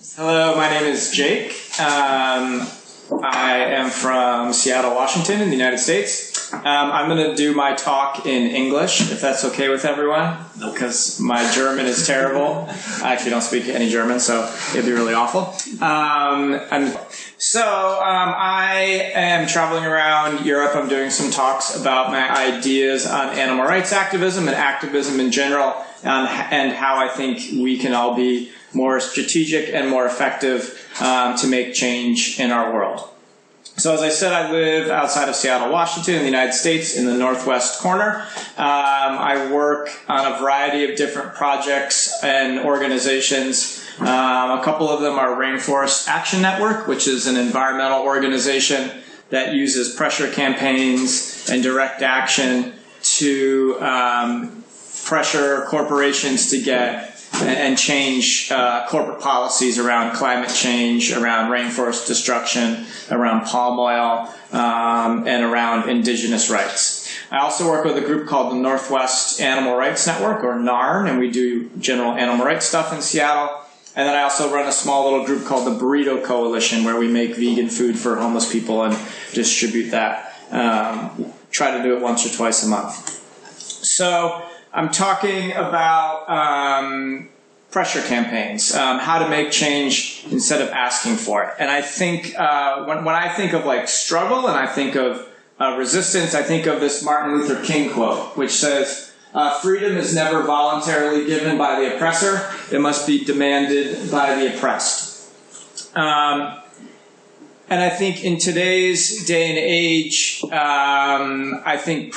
Hello, my name is Jake. I am from Seattle, Washington in the United States. I'm going to do my talk in English, if that's okay with everyone, because my German is terrible. I actually don't speak any German, so it'd be really awful. I am traveling around Europe. I'm doing some talks about my ideas on animal rights activism and activism in general, and how I think we can all be more strategic and more effective to make change in our world. So as I said, I live outside of Seattle, Washington in the United States in the northwest corner. I work on a variety of different projects and organizations. A couple of them are Rainforest Action Network, which is an environmental organization that uses pressure campaigns and direct action to pressure corporations to get and change corporate policies around climate change, around rainforest destruction, around palm oil, and around indigenous rights. I also work with a group called the Northwest Animal Rights Network, or NARN, and we do general animal rights stuff in Seattle. And then I also run a small little group called the Burrito Coalition, where we make vegan food for homeless people and distribute that. Try to do it once or twice a month. So I'm talking about pressure campaigns, how to make change instead of asking for it. And I think when I think of like struggle and I think of resistance, I think of this Martin Luther King quote, which says, freedom is never voluntarily given by the oppressor. It must be demanded by the oppressed. And I think in today's day and age, I think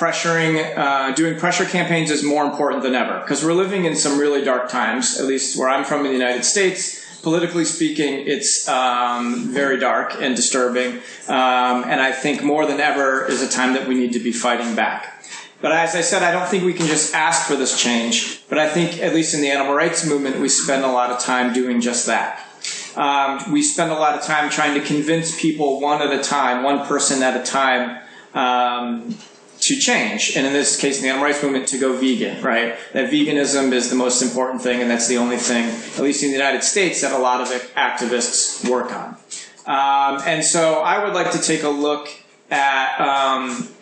doing pressure campaigns is more important than ever, because we're living in some really dark times, at least where I'm from in the United States. Politically speaking, it's very dark and disturbing, and I think more than ever is a time that we need to be fighting back. But as I said, I don't think we can just ask for this change, but I think, at least in the animal rights movement, we spend a lot of time doing just that. We spend a lot of time trying to convince people one at a time, one person at a time, to change. And in this case, in the animal rights movement, to go vegan, right? That veganism is the most important thing, and that's the only thing, at least in the United States, that a lot of activists work on. And so I would like to take a look at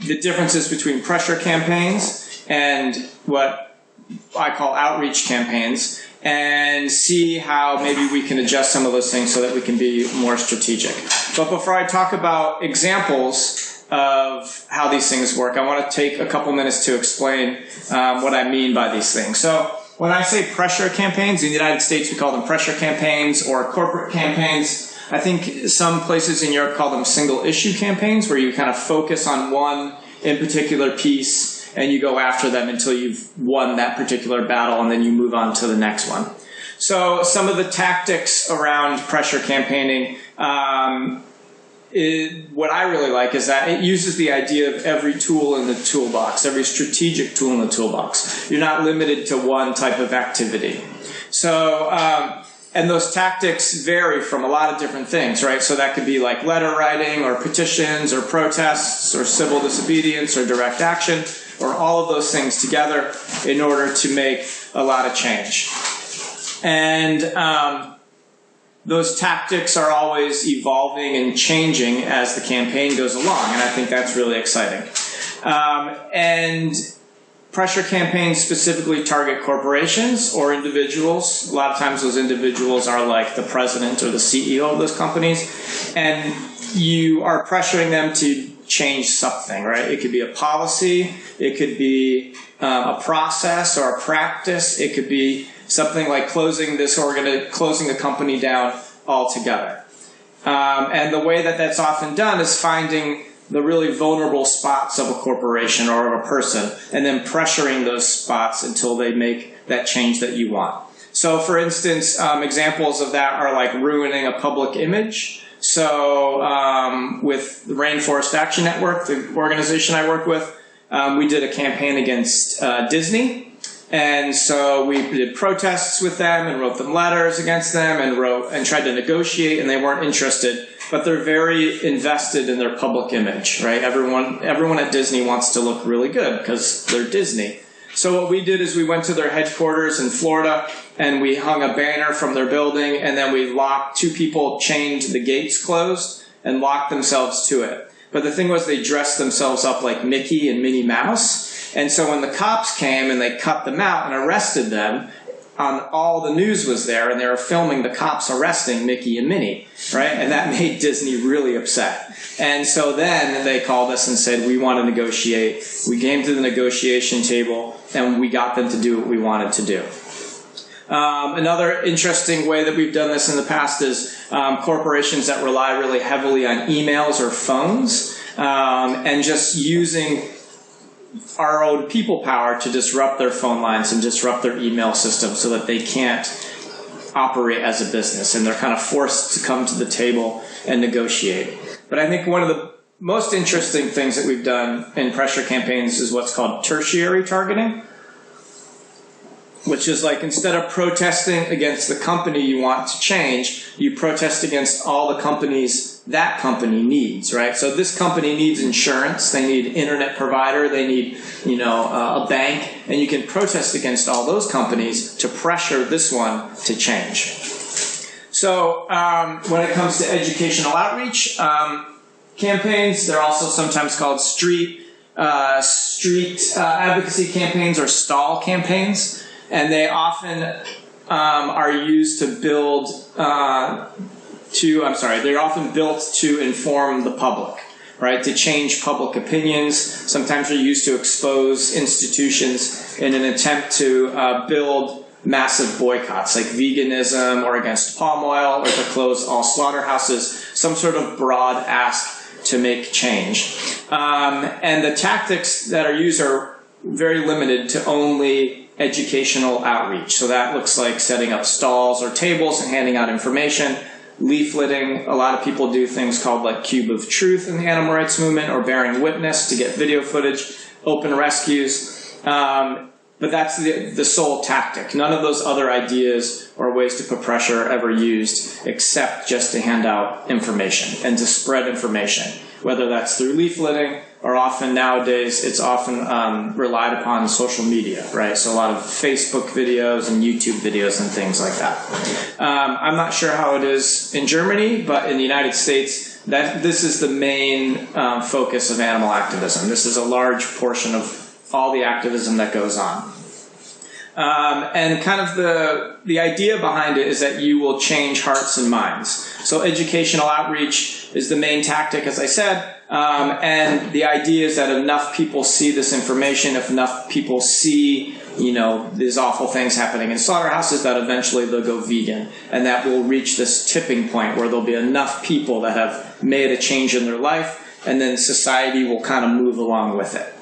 the differences between pressure campaigns and what I call outreach campaigns, and see how maybe we can adjust some of those things so that we can be more strategic. But before I talk about examples of how these things work, I want to take a couple minutes to explain what I mean by these things. So when I say pressure campaigns, in the United States we call them pressure campaigns or corporate campaigns. I think some places in Europe call them single issue campaigns, where you kind of focus on one in particular piece and you go after them until you've won that particular battle, and then you move on to the next one. So some of the tactics around pressure campaigning, what I really like is that it uses the idea of every tool in the toolbox, every strategic tool in the toolbox. You're not limited to one type of activity. So, and those tactics vary from a lot of different things, right? So that could be like letter writing or petitions or protests or civil disobedience or direct action, or all of those things together in order to make a lot of change. And those tactics are always evolving and changing as the campaign goes along, and I think that's really exciting. And pressure campaigns specifically target corporations or individuals. A lot of times those individuals are like the president or the CEO of those companies, and you are pressuring them to change something, right? It could be a policy, it could be a process or a practice, it could be something like closing the company down altogether. And the way that that's often done is finding the really vulnerable spots of a corporation or of a person, and then pressuring those spots until they make that change that you want. So for instance, examples of that are like ruining a public image. So with the Rainforest Action Network, the organization I work with, we did a campaign against Disney. And so we did protests with them and wrote them letters against them and tried to negotiate, and they weren't interested. But they're very invested in their public image, right? Everyone at Disney wants to look really good because they're Disney. So what we did is we went to their headquarters in Florida and we hung a banner from their building, and then we locked, 2 people chained the gates closed and locked themselves to it. But the thing was, they dressed themselves up like Mickey and Minnie Mouse. And so when the cops came and they cut them out and arrested them, all the news was there, and they were filming the cops arresting Mickey and Minnie, right? And that made Disney really upset. And so then they called us and said, we want to negotiate. We came to the negotiation table, and we got them to do what we wanted to do. Another interesting way that we've done this in the past is corporations that rely really heavily on emails or phones, and just using our own people power to disrupt their phone lines and disrupt their email system so that they can't operate as a business, and they're kind of forced to come to the table and negotiate. But I think one of the most interesting things that we've done in pressure campaigns is what's called tertiary targeting, which is like, instead of protesting against the company you want to change, you protest against all the companies that company needs, right? So this company needs insurance, they need an internet provider, they need, a bank, and you can protest against all those companies to pressure this one to change. So when it comes to educational outreach campaigns, they're also sometimes called street advocacy campaigns or stall campaigns. And they often are used to build, they're often built to inform the public, right? To change public opinions. Sometimes they're used to expose institutions in an attempt to build massive boycotts, like veganism or against palm oil, or to close all slaughterhouses, some sort of broad ask to make change. And the tactics that are used are very limited to only educational outreach. So that looks like setting up stalls or tables and handing out information, leafleting. A lot of people do things called like Cube of Truth in the animal rights movement, or bearing witness to get video footage, open rescues. But that's the sole tactic. None of those other ideas or ways to put pressure are ever used, except just to hand out information and to spread information, whether that's through leafleting, or often nowadays it's often relied upon social media, right? So a lot of Facebook videos and YouTube videos and things like that. I'm not sure how it is in Germany, but in the United States, this is the main focus of animal activism. This is a large portion of all the activism that goes on. And kind of the idea behind it is that you will change hearts and minds. So educational outreach is the main tactic, as I said, and the idea is that enough people see this information, if enough people see, these awful things happening in slaughterhouses, that eventually they'll go vegan, and that will reach this tipping point where there'll be enough people that have made a change in their life, and then society will kind of move along with it.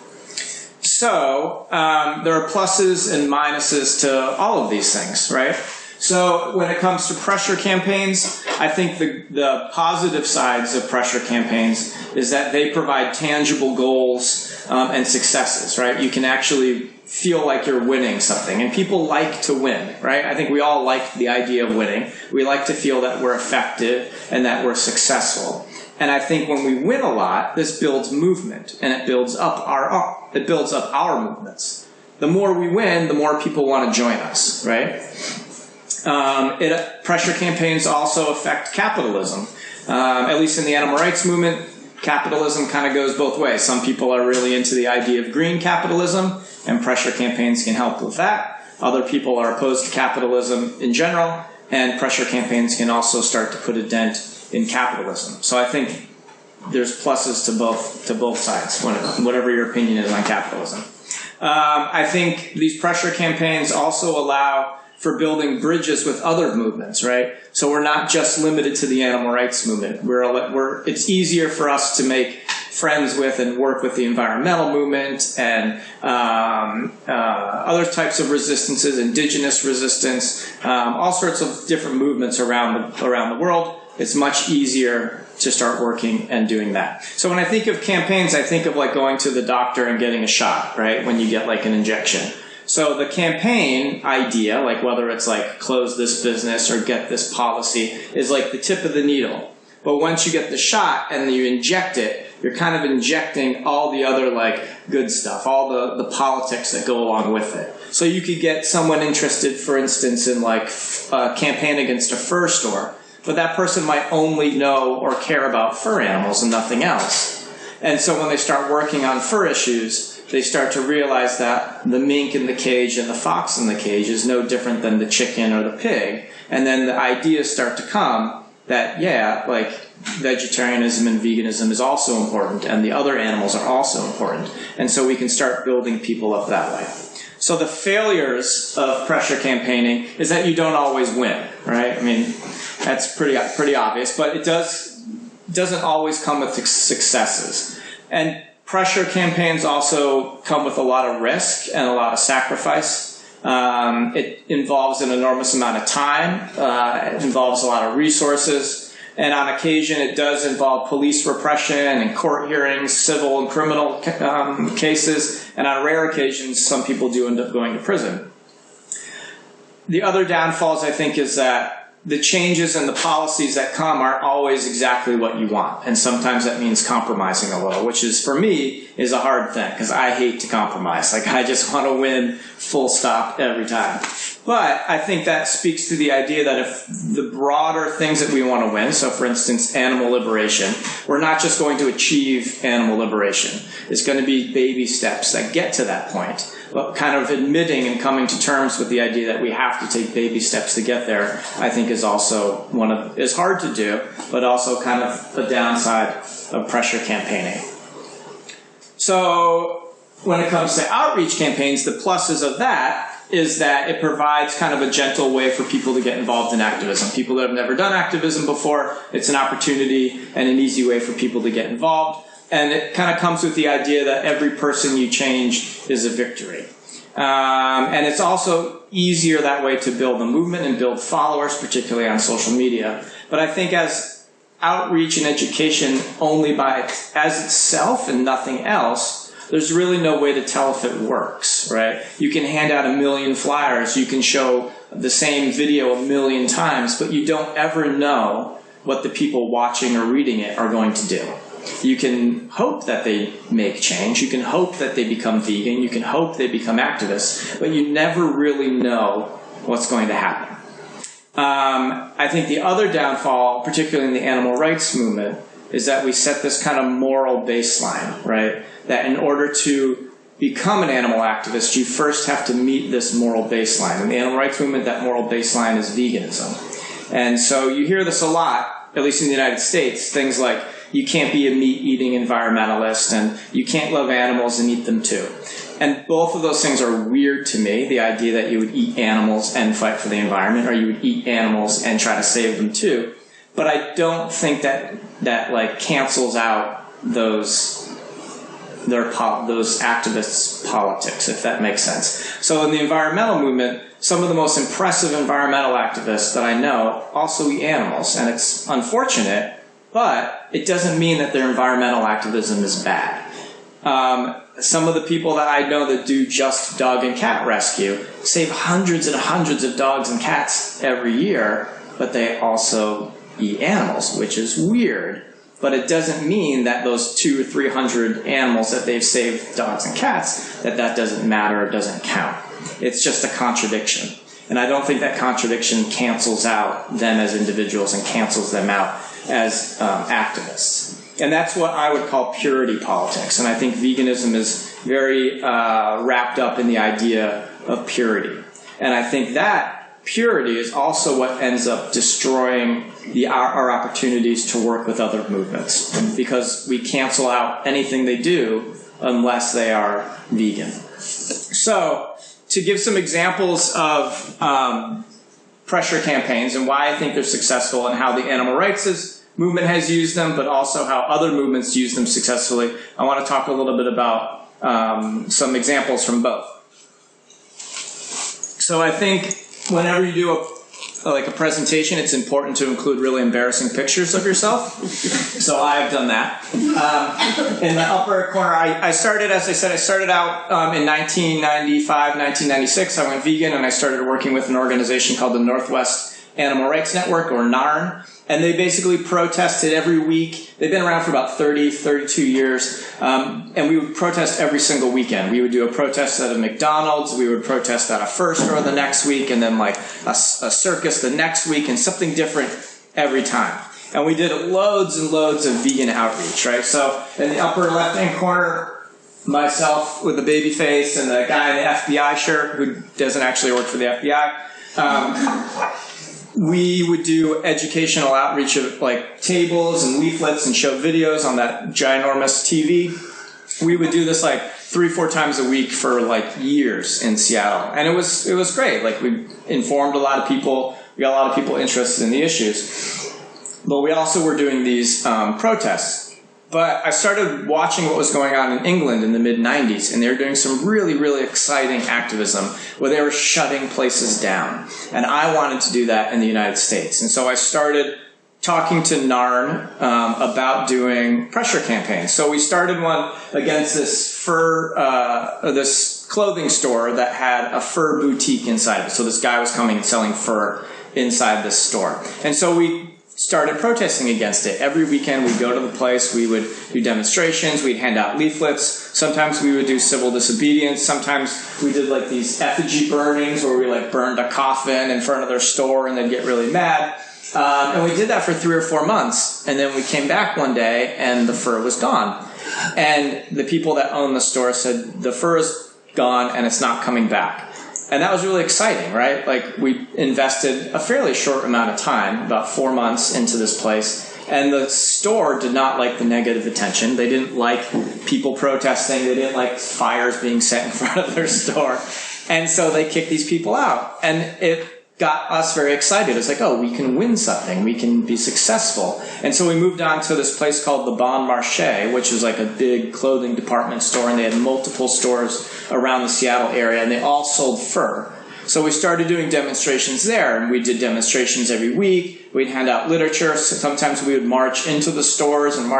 So there are pluses and minuses to all of these things, right? So when it comes to pressure campaigns, I think the positive sides of pressure campaigns is that they provide tangible goals and successes, right? You can actually feel like you're winning something, and people like to win, right? I think we all like the idea of winning. We like to feel that we're effective and that we're successful. And I think when we win a lot, this builds movement, and it builds up our movements. The more we win, the more people want to join us, right? Pressure campaigns also affect capitalism. At least in the animal rights movement, capitalism kind of goes both ways. Some people are really into the idea of green capitalism, and pressure campaigns can help with that. Other people are opposed to capitalism in general, and pressure campaigns can also start to put a dent in capitalism. So I think there's pluses to both sides, whatever your opinion is on capitalism. I think these pressure campaigns also allow for building bridges with other movements, right? So we're not just limited to the animal rights movement. It's easier for us to make friends with and work with the environmental movement and other types of resistances, indigenous resistance, all sorts of different movements around the world. It's much easier to start working and doing that. So when I think of campaigns, I think of like going to the doctor and getting a shot, right? When you get like an injection. So the campaign idea, like whether it's like close this business or get this policy, is like the tip of the needle. But once you get the shot and you inject it, you're kind of injecting all the other like good stuff, all the politics that go along with it. So you could get someone interested, for instance, in like a campaign against a fur store, but that person might only know or care about fur animals and nothing else. And so when they start working on fur issues, they start to realize that the mink in the cage and the fox in the cage is no different than the chicken or the pig. And then the ideas start to come that, yeah, like vegetarianism and veganism is also important, and the other animals are also important. And so we can start building people up that way. So the failures of pressure campaigning is that you don't always win, right? I mean, that's pretty obvious, but it doesn't always come with successes. And pressure campaigns also come with a lot of risk and a lot of sacrifice. It involves an enormous amount of time. It involves a lot of resources. And on occasion, it does involve police repression and court hearings, civil and criminal cases. And on rare occasions, some people do end up going to prison. The other downfalls, I think, is that the changes and the policies that come aren't always exactly what you want. And sometimes that means compromising a little, which is, for me, is a hard thing, because I hate to compromise. Like, I just want to win full stop every time. But I think that speaks to the idea that if the broader things that we want to win, so for instance, animal liberation, we're not just going to achieve animal liberation. It's going to be baby steps that get to that point. But kind of admitting and coming to terms with the idea that we have to take baby steps to get there, I think is also is hard to do, but also kind of a downside of pressure campaigning. So when it comes to outreach campaigns, the pluses of that is that it provides kind of a gentle way for people to get involved in activism. People that have never done activism before, it's an opportunity and an easy way for people to get involved. And it kind of comes with the idea that every person you change is a victory. And it's also easier that way to build a movement and build followers, particularly on social media. But I think as outreach and education only as itself and nothing else, there's really no way to tell if it works, right? You can hand out 1 million flyers, you can show the same video 1 million times, but you don't ever know what the people watching or reading it are going to do. You can hope that they make change, you can hope that they become vegan, you can hope they become activists, but you never really know what's going to happen. I think the other downfall, particularly in the animal rights movement, is that we set this kind of moral baseline, right? That in order to become an animal activist, you first have to meet this moral baseline. In the animal rights movement, that moral baseline is veganism. And so you hear this a lot, at least in the United States, things like, you can't be a meat-eating environmentalist, and you can't love animals and eat them too. And both of those things are weird to me, the idea that you would eat animals and fight for the environment, or you would eat animals and try to save them too. But I don't think that like cancels out those activists' politics, if that makes sense. So in the environmental movement, some of the most impressive environmental activists that I know also eat animals, and it's unfortunate, but it doesn't mean that their environmental activism is bad. Some of the people that I know that do just dog and cat rescue save hundreds and hundreds of dogs and cats every year, but they also eat animals, which is weird. But it doesn't mean that those 200 or 300 animals that they've saved, dogs and cats, that doesn't matter or doesn't count. It's just a contradiction. And I don't think that contradiction cancels out them as individuals and cancels them out as activists. And that's what I would call purity politics. And I think veganism is very wrapped up in the idea of purity. And I think that purity is also what ends up destroying our opportunities to work with other movements, because we cancel out anything they do unless they are vegan. So, to give some examples of pressure campaigns and why I think they're successful and how the animal rights movement has used them, but also how other movements use them successfully, I want to talk a little bit about some examples from both. So I think whenever you do a presentation, it's important to include really embarrassing pictures of yourself. So I've done that. In the upper corner, I started out in 1995, 1996. I went vegan and I started working with an organization called the Northwest Animal Rights Network, or NARN. And they basically protested every week. They've been around for about 32 years. And we would protest every single weekend. We would do a protest at a McDonald's. We would protest at a fur store the next week, and then like a circus the next week, and something different every time. And we did loads and loads of vegan outreach, right? So in the upper left-hand corner, myself with the baby face and the guy in the FBI shirt who doesn't actually work for the FBI. We would do educational outreach of like tables and leaflets and show videos on that ginormous TV. We would do this like 3-4 times a week for like years in Seattle. And it was great. Like we informed a lot of people. We got a lot of people interested in the issues. But we also were doing these protests. But I started watching what was going on in England in the mid-90s, and they were doing some really, really exciting activism where they were shutting places down. And I wanted to do that in the United States. And so I started talking to NARN about doing pressure campaigns. So we started one against this this clothing store that had a fur boutique inside of it. So this guy was coming and selling fur inside this store. And so we started protesting against it. Every weekend we'd go to the place, we would do demonstrations, we'd hand out leaflets, sometimes we would do civil disobedience, sometimes we did like these effigy burnings where we like burned a coffin in front of their store and they'd get really mad. And we did that for 3 or 4 months, and then we came back one day and the fur was gone. And the people that owned the store said, the fur is gone and it's not coming back. And that was really exciting, right? Like, we invested a fairly short amount of time, about 4 months into this place, and the store did not like the negative attention. They didn't like people protesting. They didn't like fires being set in front of their store. And so they kicked these people out. And it got us very excited. It's like, oh, we can win something. We can be successful. And so we moved on to this place called the Bon Marché, which was like a big clothing department store, and they had multiple stores around the Seattle area, and they all sold fur. So we started doing demonstrations there, and we did demonstrations every week. We'd hand out literature. So sometimes we would march into the stores and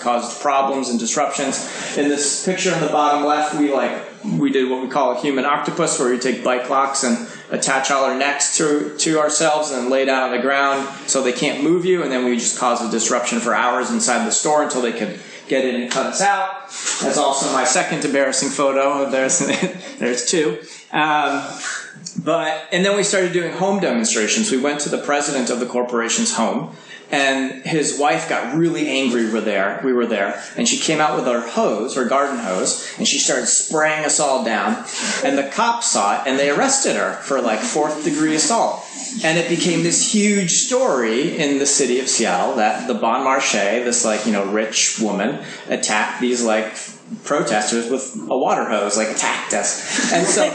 cause problems and disruptions. In this picture on the bottom left, we did what we call a human octopus, where we take bike locks and attach all our necks to ourselves and lay down on the ground so they can't move you, and then we just cause a disruption for hours inside the store until they could get in and cut us out. That's also my second embarrassing photo. There's 2. And then we started doing home demonstrations. We went to the president of the corporation's home, and his wife got really angry. We were there, and she came out with her garden hose, and she started spraying us all down. And the cops saw it, and they arrested her for like 4th-degree assault. And it became this huge story in the city of Seattle that the Bon Marché, this rich woman, attacked these protesters with a water hose, attacked us. And so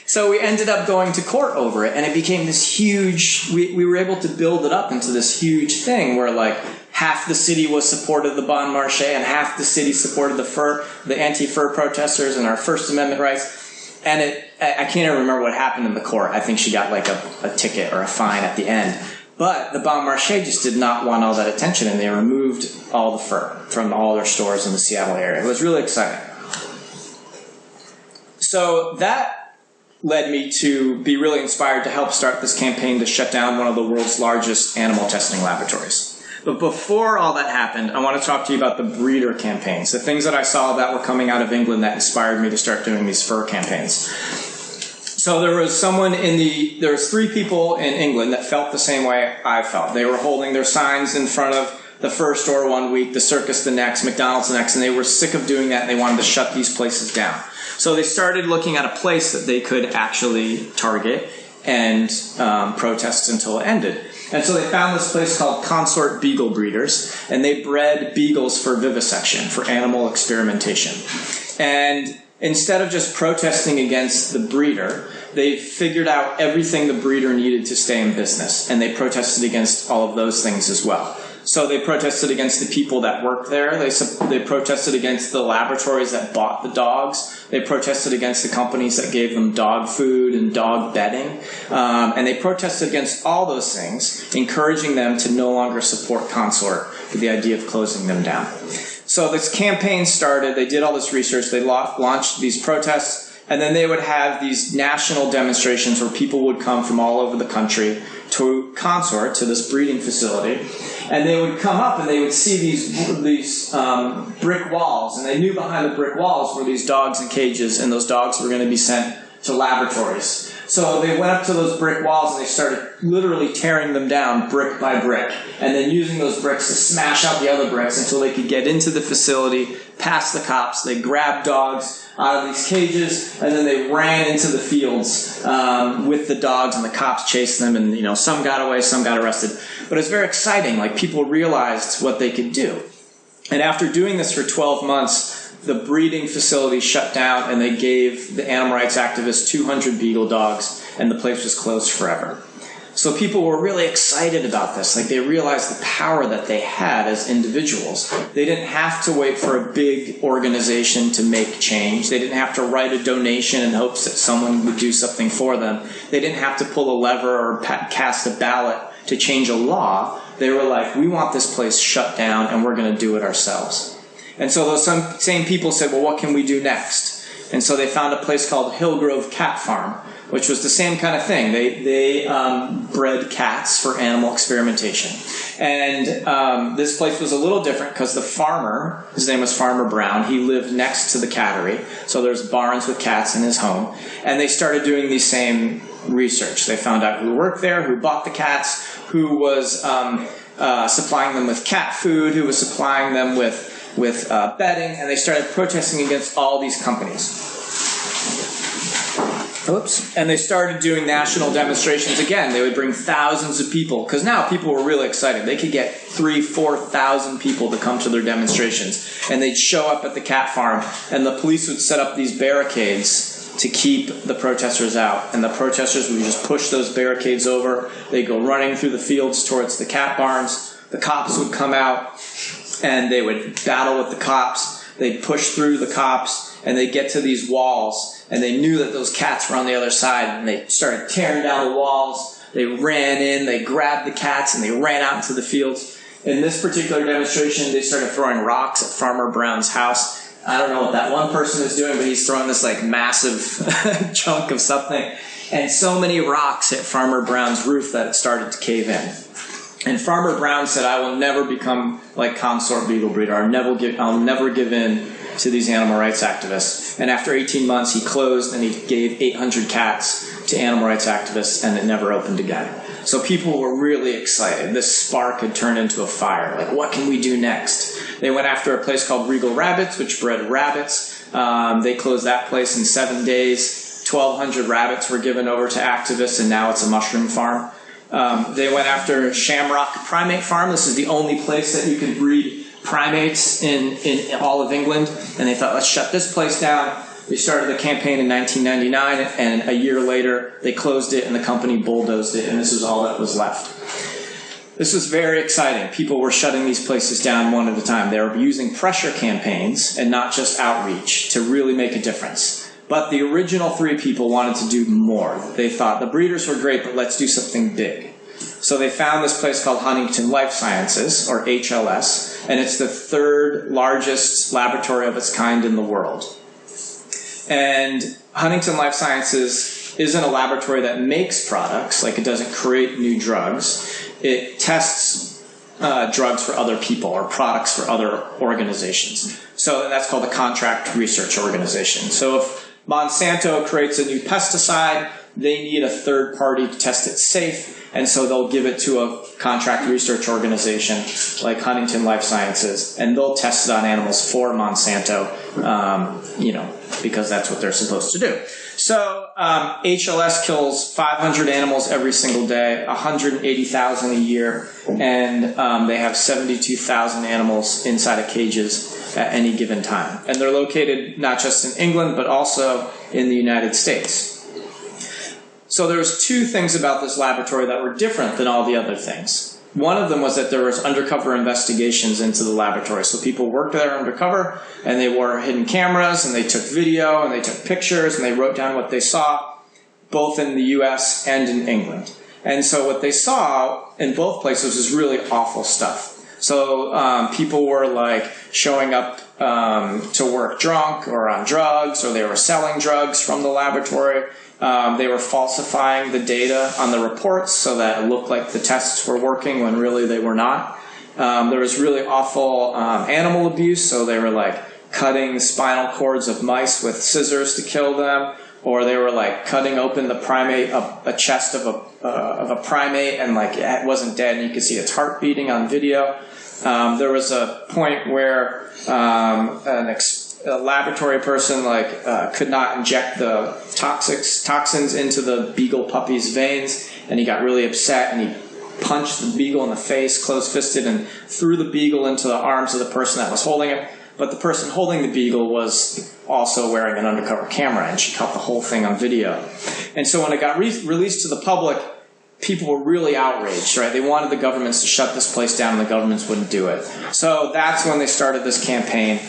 so we ended up going to court over it, and it became this huge, we were able to build it up into this huge thing where half the city was supported the Bon Marché and half the city supported the anti-fur protesters and our First Amendment rights. And I can't even remember what happened in the court. I think she got a ticket or a fine at the end. But the Bon Marché just did not want all that attention, and they removed all the fur from all their stores in the Seattle area. It was really exciting. So that led me to be really inspired to help start this campaign to shut down one of the world's largest animal testing laboratories. But before all that happened, I want to talk to you about the breeder campaigns, the things that I saw that were coming out of England that inspired me to start doing these fur campaigns. So there was 3 people in England that felt the same way I felt. They were holding their signs in front of the fur store one week, the circus the next, McDonald's the next, and they were sick of doing that, and they wanted to shut these places down. So they started looking at a place that they could actually target and protest until it ended. And so they found this place called CONSORT Beagle Breeders, and they bred beagles for vivisection, for animal experimentation. And instead of just protesting against the breeder, they figured out everything the breeder needed to stay in business, and they protested against all of those things as well. So they protested against the people that worked there. They protested against the laboratories that bought the dogs. They protested against the companies that gave them dog food and dog bedding. And they protested against all those things, encouraging them to no longer support CONSORT with the idea of closing them down. So this campaign started. They did all this research. They launched these protests. And then they would have these national demonstrations where people would come from all over the country to CONSORT, to this breeding facility, and they would come up and they would see these brick walls, and they knew behind the brick walls were these dogs in cages, and those dogs were going to be sent to laboratories. So they went up to those brick walls and they started literally tearing them down brick by brick, and then using those bricks to smash out the other bricks until they could get into the facility, past the cops. They grabbed dogs out of these cages, and then they ran into the fields with the dogs, and the cops chased them, and some got away, some got arrested. But it's very exciting. Like, people realized what they could do. And after doing this for 12 months, the breeding facility shut down, and they gave the animal rights activists 200 beagle dogs, and the place was closed forever. So people were really excited about this. Like, they realized the power that they had as individuals. They didn't have to wait for a big organization to make change. They didn't have to write a donation in hopes that someone would do something for them. They didn't have to pull a lever or cast a ballot to change a law. They were like, we want this place shut down, and we're going to do it ourselves. And so those same people said, well, what can we do next? And so they found a place called HILLGROVE Cat Farm, which was the same kind of thing. They bred cats for animal experimentation. And this place was a little different because the farmer, his name was Farmer Brown, he lived next to the cattery. So there's barns with cats in his home. And they started doing the same research. They found out who worked there, who bought the cats, who was supplying them with cat food, who was supplying them with bedding, and they started protesting against all these companies. Oops. And they started doing national demonstrations again. They would bring thousands of people, because now people were really excited. They could get 3,000 to 4,000 people to come to their demonstrations, and they'd show up at the cat farm, and the police would set up these barricades to keep the protesters out. And the protesters would just push those barricades over. They'd go running through the fields towards the cat barns. The cops would come out, and they would battle with the cops. They'd push through the cops, and they'd get to these walls, and they knew that those cats were on the other side, and they started tearing down the walls. They ran in, they grabbed the cats, and they ran out into the fields. In this particular demonstration, they started throwing rocks at Farmer Brown's house. I don't know what that one person is doing, but he's throwing this like massive chunk of something. And so many rocks hit Farmer Brown's roof that it started to cave in. And Farmer Brown said, I will never become like CONSORT Beagle Breeder. I'll never give in to these animal rights activists. And after 18 months, he closed and he gave 800 cats to animal rights activists, and it never opened again. So people were really excited. This spark had turned into a fire. Like, what can we do next? They went after a place called Regal Rabbits, which bred rabbits. They closed that place in 7 days. 1,200 rabbits were given over to activists, and now it's a mushroom farm. They went after SHAMROCK Primate Farm. This is the only place that you can breed primates in all of England. And they thought, let's shut this place down. They started the campaign in 1999, and a year later, they closed it, and the company bulldozed it, and this is all that was left. This was very exciting. People were shutting these places down one at a time. They were using pressure campaigns and not just outreach to really make a difference. But the original 3 people wanted to do more. They thought, the breeders were great, but let's do something big. So they found this place called Huntingdon Life Sciences, or HLS, and it's the 3rd largest laboratory of its kind in the world. And Huntingdon Life Sciences isn't a laboratory that makes products, like it doesn't create new drugs. It tests drugs for other people or products for other organizations. So that's called a contract research organization. So if Monsanto creates a new pesticide, they need a third party to test it safe, and so they'll give it to a contract research organization like Huntingdon Life Sciences, and they'll test it on animals for Monsanto, because that's what they're supposed to do. So HLS kills 500 animals every single day, 180,000 a year, and they have 72,000 animals inside of cages at any given time. And they're located not just in England, but also in the United States. So there's 2 things about this laboratory that were different than all the other things. One of them was that there was undercover investigations into the laboratory. So people worked there undercover, and they wore hidden cameras, and they took video, and they took pictures, and they wrote down what they saw, both in the US and in England. And so what they saw in both places is really awful stuff. So people were like showing up to work drunk or on drugs, or they were selling drugs from the laboratory. They were falsifying the data on the reports so that it looked like the tests were working when really they were not. There was really awful animal abuse, so they were like cutting the spinal cords of mice with scissors to kill them, or they were like cutting open the primate, a chest of a primate, and like it wasn't dead, and you could see its heart beating on video. There was a point where a laboratory person could not inject the toxins into the beagle puppy's veins, and he got really upset, and he punched the beagle in the face, close-fisted, and threw the beagle into the arms of the person that was holding it. But the person holding the beagle was also wearing an undercover camera, and she caught the whole thing on video. And so when it got released to the public, people were really outraged, right? They wanted the governments to shut this place down, and the governments wouldn't do it. So that's when they started this campaign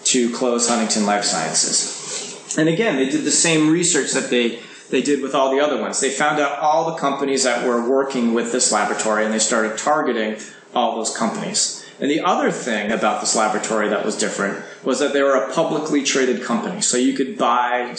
to close Huntington Life Sciences. And again, they did the same research that they did with all the other ones. They found out all the companies that were working with this laboratory, and they started targeting all those companies. And the other thing about this laboratory that was different was that they were a publicly traded company. So you could buy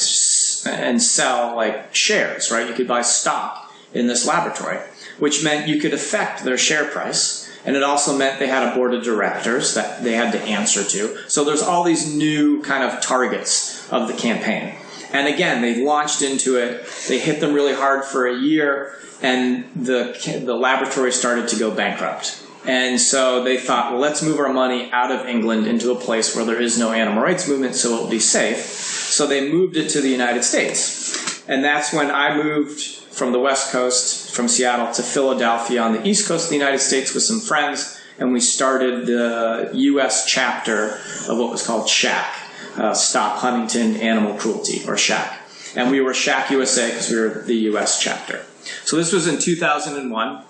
and sell like shares, right? You could buy stock in this laboratory, which meant you could affect their share price. And it also meant they had a board of directors that they had to answer to. So there's all these new kind of targets of the campaign. And again, they launched into it. They hit them really hard for a year, and the laboratory started to go bankrupt. And so they thought, well, let's move our money out of England into a place where there is no animal rights movement, so it'll be safe. So they moved it to the United States. And that's when I moved from the West Coast, from Seattle to Philadelphia on the East Coast of the United States with some friends, and we started the U.S. chapter of what was called SHAC, Stop Huntington Animal Cruelty, or SHAC. And we were SHAC USA because we were the U.S. chapter. So this was in 2001.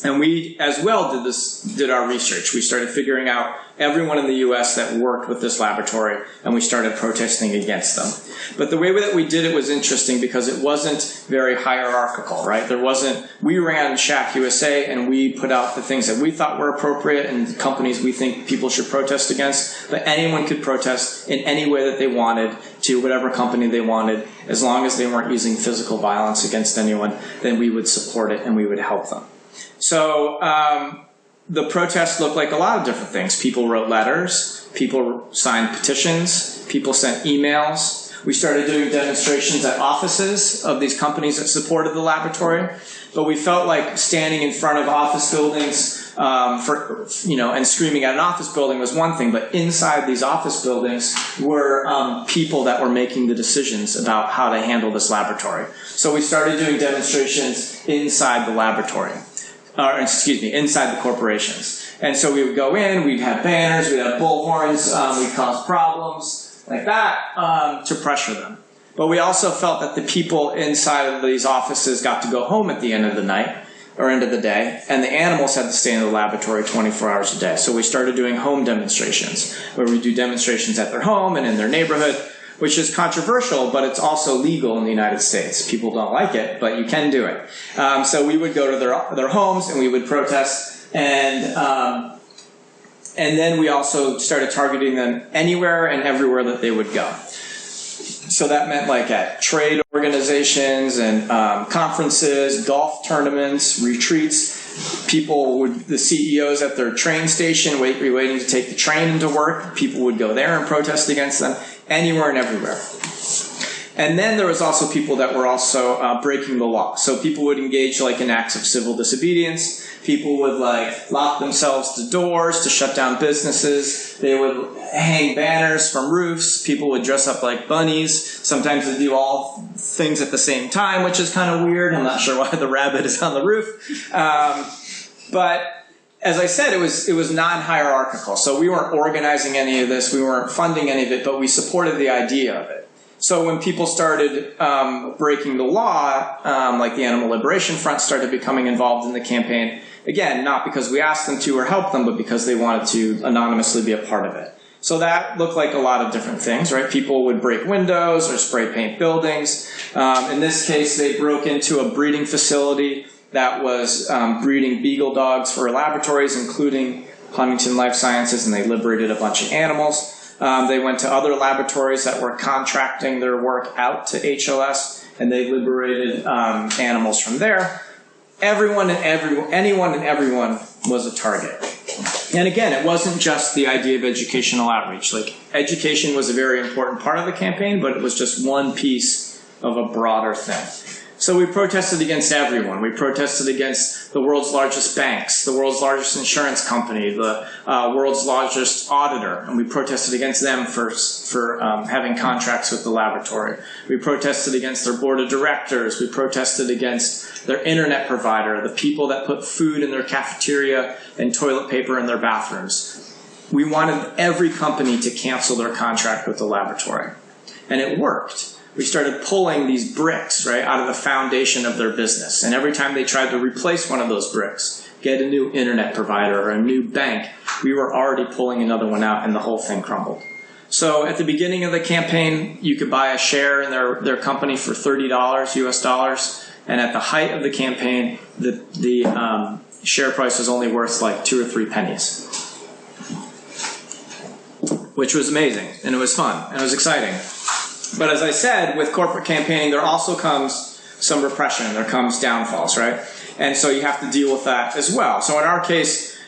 And we, as well, did our research. We started figuring out everyone in the U.S. that worked with this laboratory, and we started protesting against them. But the way that we did it was interesting because it wasn't very hierarchical, right? We ran SHAC USA, and we put out the things that we thought were appropriate and companies we think people should protest against. But anyone could protest in any way that they wanted to whatever company they wanted. As long as they weren't using physical violence against anyone, then we would support it and we would help them. So the protests looked like a lot of different things. People wrote letters, people signed petitions, people sent emails. We started doing demonstrations at offices of these companies that supported the laboratory. But we felt like standing in front of office buildings and screaming at an office building was one thing, but inside these office buildings were people that were making the decisions about how to handle this laboratory. So we started doing demonstrations inside the laboratory. Inside the corporations. And so we would go in, we'd have banners, we'd have bullhorns, we'd cause problems like that to pressure them. But we also felt that the people inside of these offices got to go home at the end of the night, or end of the day, and the animals had to stay in the laboratory 24 hours a day. So we started doing home demonstrations, where we do demonstrations at their home and in their neighborhood, which is controversial, but it's also legal in the United States. People don't like it, but you can do it. So we would go to their homes and we would protest, and then we also started targeting them anywhere and everywhere that they would go. So that meant like at trade organizations and conferences, golf tournaments, retreats. The CEOs at their train station waiting to take the train into work, people would go there and protest against them. Anywhere and everywhere. And then there was also people that were also breaking the law. So people would engage in acts of civil disobedience. People would lock themselves to doors to shut down businesses. They would hang banners from roofs. People would dress up like bunnies. Sometimes they do all things at the same time, which is kind of weird. I'm not sure why the rabbit is on the roof. But as I said, it was non-hierarchical. So we weren't organizing any of this. We weren't funding any of it, but we supported the idea of it. So when people started breaking the law, like the Animal Liberation Front started becoming involved in the campaign, again, not because we asked them to or helped them, but because they wanted to anonymously be a part of it. So that looked like a lot of different things, right? People would break windows or spray paint buildings. In this case, they broke into a breeding facility that was breeding beagle dogs for laboratories, including Huntington Life Sciences, and they liberated a bunch of animals. They went to other laboratories that were contracting their work out to HLS, and they liberated animals from there. Anyone and everyone was a target. And again, it wasn't just the idea of educational outreach. Like, education was a very important part of the campaign, but it was just one piece of a broader thing. So we protested against everyone. We protested against the world's largest banks, the world's largest insurance company, the world's largest auditor, and we protested against them for having contracts with the laboratory. We protested against their board of directors. We protested against their internet provider, the people that put food in their cafeteria and toilet paper in their bathrooms. We wanted every company to cancel their contract with the laboratory, and it worked. We started pulling these bricks, right, out of the foundation of their business. And every time they tried to replace one of those bricks, get a new internet provider or a new bank, we were already pulling another one out, and the whole thing crumbled. So at the beginning of the campaign, you could buy a share in their company for $30 US dollars. And at the height of the campaign, the share price was only worth like 2 or 3 pennies, which was amazing, and it was fun, and it was exciting. But as I said, with corporate campaigning, there also comes some repression. There comes downfalls, right? And so you have to deal with that as well. So in our case,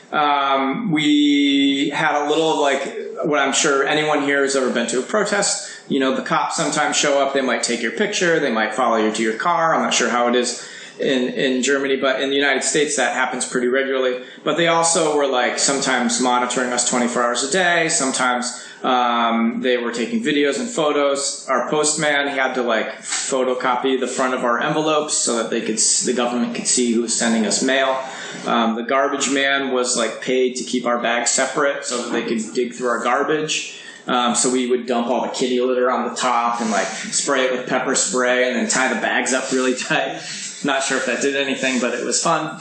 we had a little, like, what I'm sure anyone here has ever been to a protest. You know, the cops sometimes show up. They might take your picture. They might follow you to your car. I'm not sure how it is in Germany, but in the United States, that happens pretty regularly. But they also were, like, sometimes monitoring us 24 hours a day. Sometimes they were taking videos and photos. Our postman, he had to like photocopy the front of our envelopes so that the government could see who was sending us mail. The garbage man was like paid to keep our bags separate so that they could dig through our garbage. So we would dump all the kitty litter on the top and like spray it with pepper spray and then tie the bags up really tight. Not sure if that did anything, but it was fun.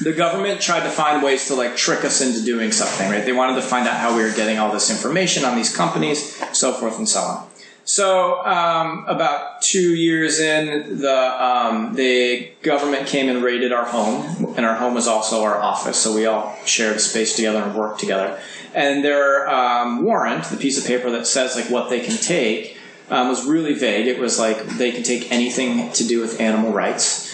The government tried to find ways to like trick us into doing something, right? They wanted to find out how we were getting all this information on these companies, so forth and so on. So about 2 years in, the government came and raided our home, and our home was also our office, so we all shared a space together and worked together. And their warrant, the piece of paper that says like what they can take, was really vague. It was like they can take anything to do with animal rights.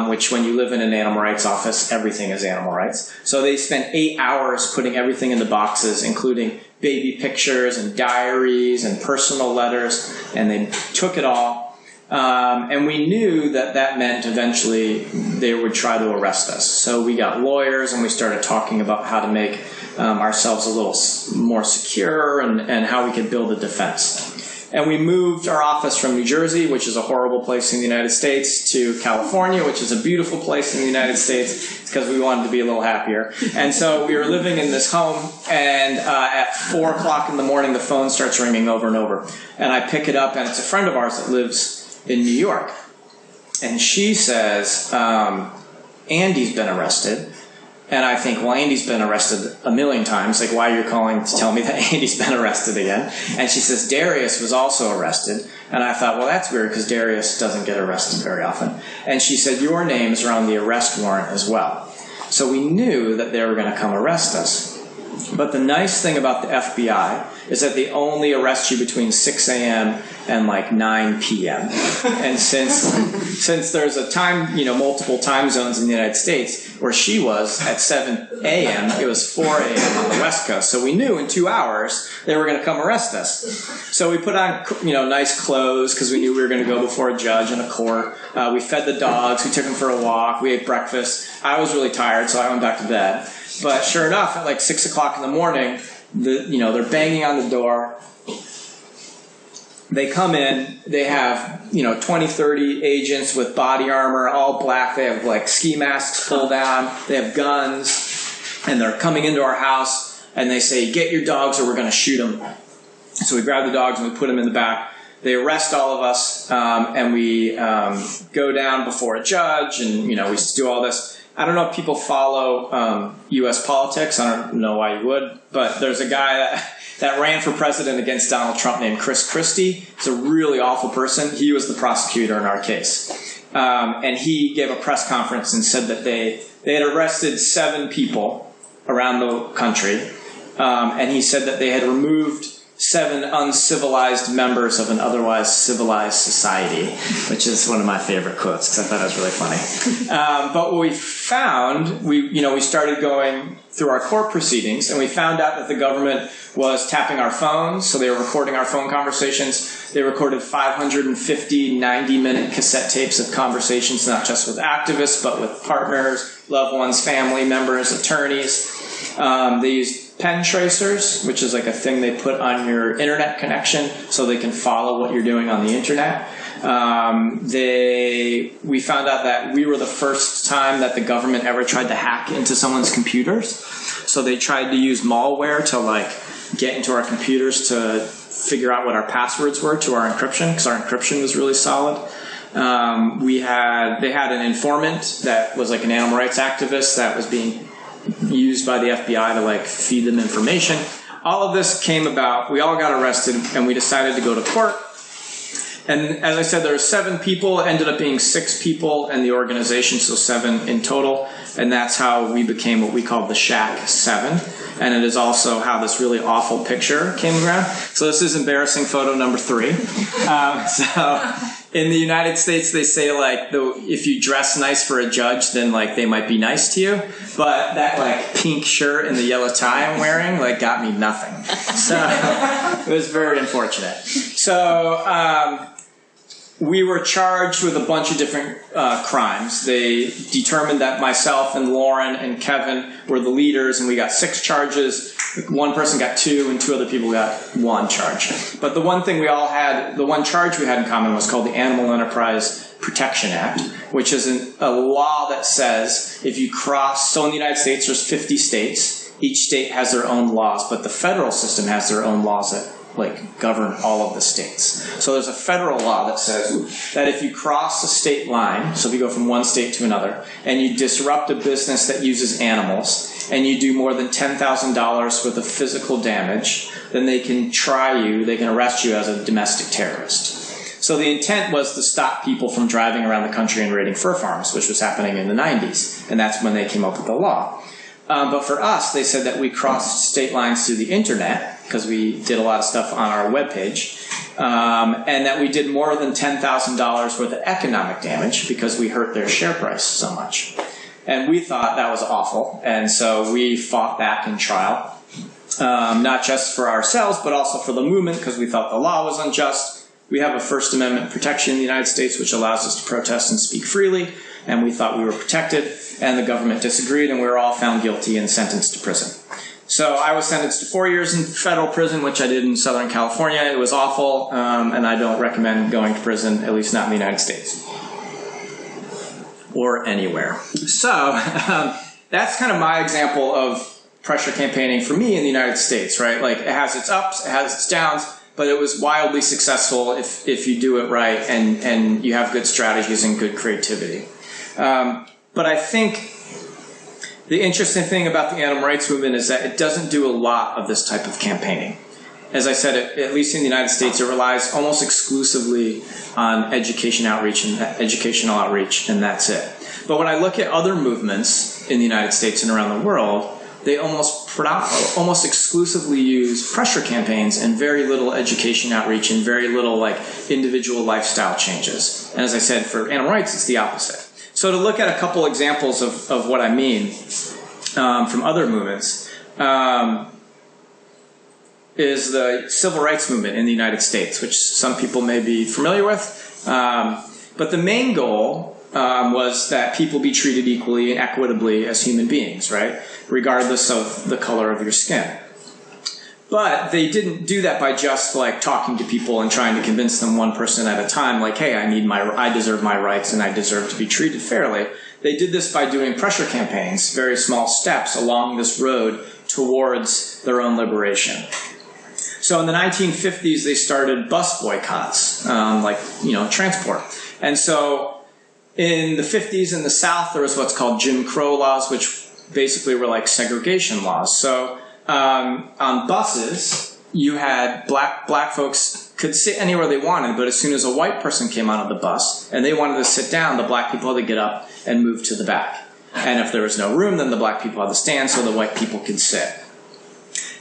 Which when you live in an animal rights office, everything is animal rights. So they spent 8 hours putting everything in the boxes, including baby pictures and diaries and personal letters, and they took it all. And we knew that that meant eventually they would try to arrest us. So we got lawyers and we started talking about how to make ourselves a little more secure and how we could build a defense. And we moved our office from New Jersey, which is a horrible place in the United States, to California, which is a beautiful place in the United States, because we wanted to be a little happier. And so we were living in this home, and at 4 o'clock in the morning, the phone starts ringing over and over. And I pick it up, and it's a friend of ours that lives in New York. And she says, Andy's been arrested. And I think, well, Andy's been arrested a million times. Like, why are you calling to tell me that Andy's been arrested again? And she says, Darius was also arrested. And I thought, well, that's weird because Darius doesn't get arrested very often. And she said, your names are on the arrest warrant as well. So we knew that they were going to come arrest us. But the nice thing about the FBI is that they only arrest you between 6 a.m. and like 9 p.m. And since there's a time, multiple time zones in the United States, where she was at 7 a.m., it was 4 a.m. on the West Coast. So we knew in 2 hours they were going to come arrest us. So we put on, nice clothes because we knew we were going to go before a judge in a court. We fed the dogs. We took them for a walk. We ate breakfast. I was really tired, so I went back to bed. But sure enough, at like 6 o'clock in the morning, they're banging on the door. They come in. They have 20, 30 agents with body armor, all black. They have like ski masks pulled down. They have guns, and they're coming into our house. And they say, "Get your dogs, or we're going to shoot them." So we grab the dogs and we put them in the back. They arrest all of us, and we go down before a judge, and we do all this. I don't know if people follow U.S. politics. I don't know why you would, but there's a guy that ran for president against Donald Trump named Chris Christie. He's a really awful person. He was the prosecutor in our case. and he gave a press conference and said that they had arrested 7 people around the country, and he said that they had removed 7 uncivilized members of an otherwise civilized society, which is one of my favorite quotes because I thought it was really funny. But what we found, we started going through our court proceedings, and we found out that the government was tapping our phones, so they were recording our phone conversations. They recorded 550 90-minute cassette tapes of conversations, not just with activists, but with partners, loved ones, family members, attorneys. They used pen tracers, which is like a thing they put on your internet connection so they can follow what you're doing on the internet. We found out that we were the first time that the government ever tried to hack into someone's computers. So they tried to use malware to get into our computers to figure out what our passwords were to our encryption, because our encryption was really solid. They had an informant that was like an animal rights activist that was being used by the FBI to feed them information. All of this came about. We all got arrested, and we decided to go to court. And as I said, there were 7 people. It ended up being 6 people in the organization, so 7 in total. And that's how we became what we call the Shack 7. And it is also how this really awful picture came around. So this is embarrassing photo number 3. So in the United States, they say if you dress nice for a judge, then they might be nice to you. But that pink shirt and the yellow tie I'm wearing got me nothing. So it was very unfortunate. So we were charged with a bunch of different crimes. They determined that myself and Lauren and Kevin were the leaders, and we got 6 charges. One person got 2, and 2 other people got 1 charge. But the one thing we all had, the one charge we had in common was called the Animal Enterprise Protection Act, which is a law that says if you cross, so in the United States there's 50 states. Each state has their own laws, but the federal system has their own laws that govern all of the states. So there's a federal law that says that if you cross a state line, so if you go from one state to another, and you disrupt a business that uses animals, and you do more than $10,000 worth of physical damage, then they can try you, they can arrest you as a domestic terrorist. So the intent was to stop people from driving around the country and raiding fur farms, which was happening in the 90s, and that's when they came up with the law. But for us, they said that we crossed state lines through the internet, because we did a lot of stuff on our webpage, and that we did more than $10,000 worth of economic damage because we hurt their share price so much. And we thought that was awful, and so we fought back in trial, not just for ourselves, but also for the movement, because we thought the law was unjust. We have a First Amendment protection in the United States which allows us to protest and speak freely, and we thought we were protected, and the government disagreed, and we were all found guilty and sentenced to prison. So I was sentenced to 4 years in federal prison, which I did in Southern California. It was awful, and I don't recommend going to prison, at least not in the United States. Or anywhere. So that's kind of my example of pressure campaigning for me in the United States, right? It has its ups, it has its downs, but it was wildly successful if you do it right and you have good strategies and good creativity. But I think the interesting thing about the animal rights movement is that it doesn't do a lot of this type of campaigning. As I said, at least in the United States, it relies almost exclusively on educational outreach, and that's it. But when I look at other movements in the United States and around the world, they almost exclusively use pressure campaigns and very little education outreach and very little individual lifestyle changes. And as I said, for animal rights, it's the opposite. So to look at a couple examples of what I mean from other movements is the civil rights movement in the United States, which some people may be familiar with. But the main goal was that people be treated equally and equitably as human beings, right? Regardless of the color of your skin. But they didn't do that by just talking to people and trying to convince them one person at a time, hey, I deserve my rights and I deserve to be treated fairly. They did this by doing pressure campaigns, very small steps along this road towards their own liberation. So in the 1950s, they started bus boycotts, transport. And so in the 50s in the South, there was what's called Jim Crow laws, which basically were segregation laws. So on buses, you had black folks could sit anywhere they wanted, but as soon as a white person came out of the bus and they wanted to sit down, the black people had to get up and move to the back. And if there was no room, then the black people had to stand so the white people could sit.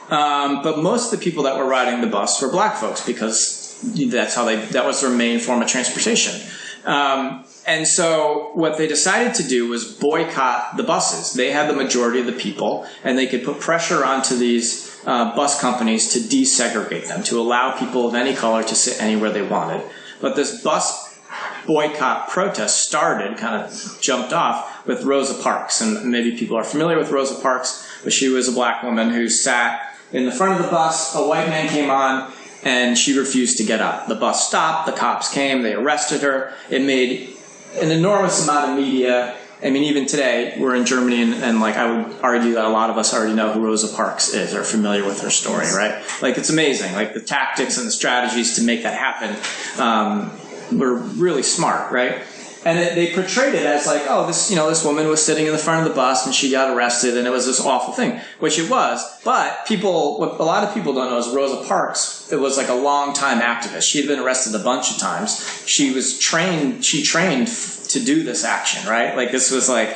But most of the people that were riding the bus were black folks because that was their main form of transportation. And so what they decided to do was boycott the buses. They had the majority of the people, and they could put pressure onto these bus companies to desegregate them, to allow people of any color to sit anywhere they wanted. But this bus boycott protest started, kind of jumped off, with Rosa Parks. And maybe people are familiar with Rosa Parks, but she was a black woman who sat in the front of the bus. A white man came on, and she refused to get up. The bus stopped, the cops came, they arrested her. It made an enormous amount of media. I mean, even today, we're in Germany, and like, I would argue that a lot of us already know who Rosa Parks is, or familiar with her story, right? Like, it's amazing. Like, the tactics and the strategies to make that happen were really smart, right? And they portrayed it as like, oh, this woman was sitting in the front of the bus and she got arrested and it was this awful thing, which it was. But what a lot of people don't know is Rosa Parks, it was like a long-time activist. She had been arrested a bunch of times. She trained to do this action, right? Like this was like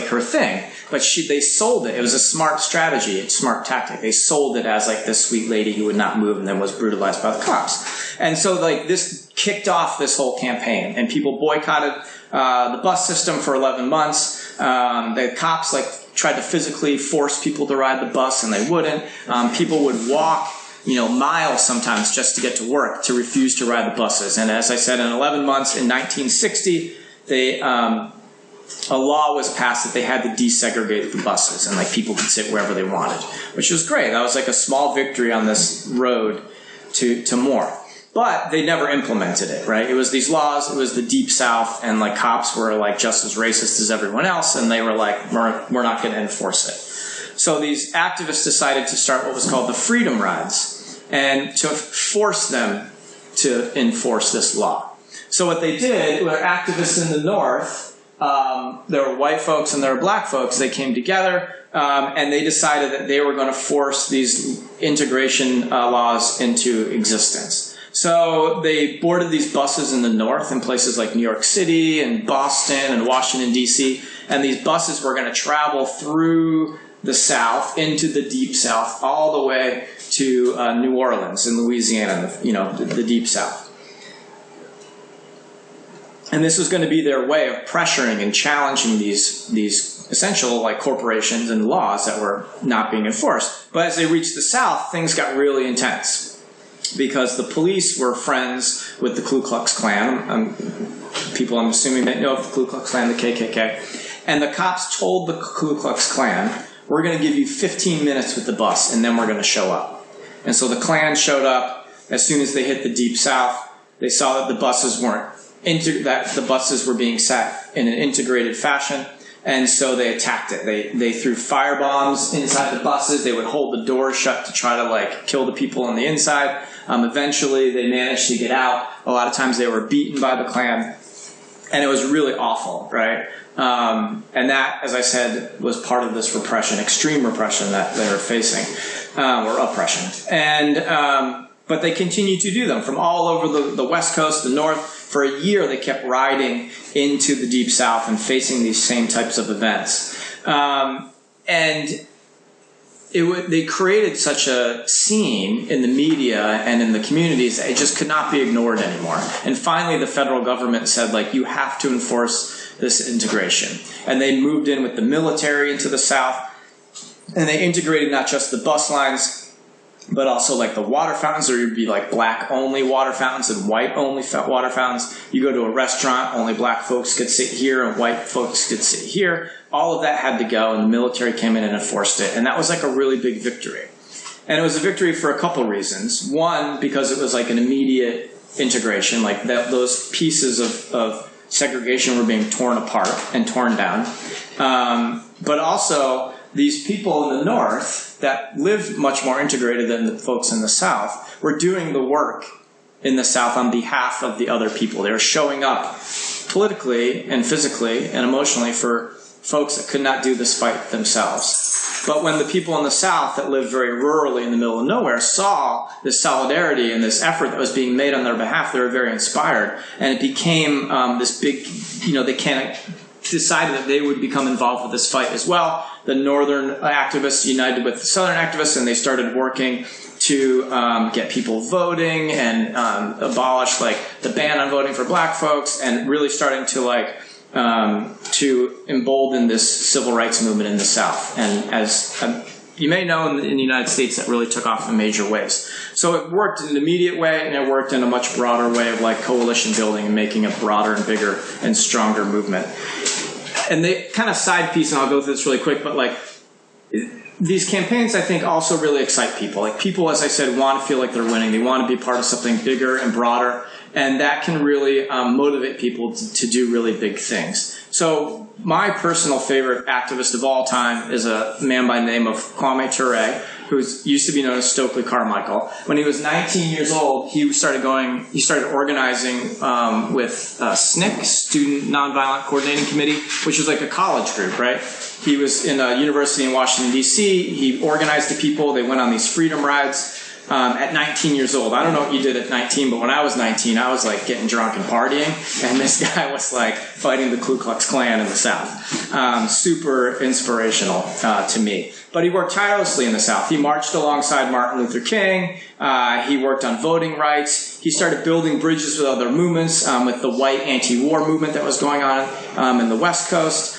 her thing. But they sold it. It was a smart strategy, a smart tactic. They sold it as like this sweet lady who would not move and then was brutalized by the cops. And so like this kicked off this whole campaign, and people boycotted the bus system for 11 months. The cops like tried to physically force people to ride the bus, and they wouldn't. People would walk, miles sometimes just to get to work, to refuse to ride the buses. And as I said, in 11 months in 1960, a law was passed that they had to desegregate the buses, and like people could sit wherever they wanted, which was great. That was like a small victory on this road to more. But they never implemented it, right? It was these laws, it was the Deep South, and like cops were like just as racist as everyone else, and they were like, we're not going to enforce it. So these activists decided to start what was called the Freedom Rides, and to force them to enforce this law. So what they did were activists in the North. There were white folks and there were black folks. They came together and they decided that they were going to force these integration laws into existence. So they boarded these buses in the North in places like New York City and Boston and Washington, D.C., and these buses were going to travel through the South into the Deep South all the way to New Orleans in Louisiana, the Deep South. And this was going to be their way of pressuring and challenging these essential like corporations and laws that were not being enforced. But as they reached the South, things got really intense because the police were friends with the Ku Klux Klan. People, I'm assuming, that know of the Ku Klux Klan, the KKK. And the cops told the Ku Klux Klan, we're going to give you 15 minutes with the bus and then we're going to show up. And so the Klan showed up. As soon as they hit the Deep South, they saw that the buses were being sat in an integrated fashion, and so they attacked it. They threw firebombs inside the buses. They would hold the doors shut to try to like kill the people on the inside. Eventually, they managed to get out. A lot of times, they were beaten by the Klan, and it was really awful, right? And that, as I said, was part of this repression, extreme repression that they were facing, or oppression. And but they continued to do them from all over the West Coast, the North. For a year, they kept riding into the Deep South and facing these same types of events. And they created such a scene in the media and in the communities that it just could not be ignored anymore. And finally, the federal government said, like, you have to enforce this integration. And they moved in with the military into the South, and they integrated not just the bus lines, but also like the water fountains. There would be like black only water fountains and white only water fountains. You go to a restaurant, only black folks could sit here and white folks could sit here. All of that had to go, and the military came in and enforced it. And that was like a really big victory. And it was a victory for a couple reasons. One, because it was like an immediate integration, like those pieces of segregation were being torn apart and torn down. But also, these people in the North that lived much more integrated than the folks in the South were doing the work in the South on behalf of the other people. They were showing up politically and physically and emotionally for folks that could not do this fight themselves. But when the people in the South that lived very rurally in the middle of nowhere saw this solidarity and this effort that was being made on their behalf, they were very inspired. And it became this big, they kind of decided that they would become involved with this fight as well. The Northern activists united with the Southern activists, and they started working to get people voting and abolish the ban on voting for black folks, and really starting to embolden this civil rights movement in the South. And as you may know, in the United States, that really took off in major ways. So it worked in an immediate way, and it worked in a much broader way of coalition building and making a broader and bigger and stronger movement. And they kind of side piece, and I'll go through this really quick, but these campaigns, I think, also really excite people. People, as I said, want to feel like they're winning. They want to be part of something bigger and broader, and that can really motivate people to do really big things. So my personal favorite activist of all time is a man by the name of Kwame Ture, who used to be known as Stokely Carmichael. When he was 19 years old, he started organizing with SNCC, Student Nonviolent Coordinating Committee, which is like a college group, right? He was in a university in Washington, D.C. He organized the people. They went on these freedom rides at 19 years old. I don't know what you did at 19, but when I was 19, I was getting drunk and partying, and this guy was fighting the Ku Klux Klan in the South. Super inspirational to me. But he worked tirelessly in the South. He marched alongside Martin Luther King. He worked on voting rights. He started building bridges with other movements, with the white anti-war movement that was going on in the West Coast.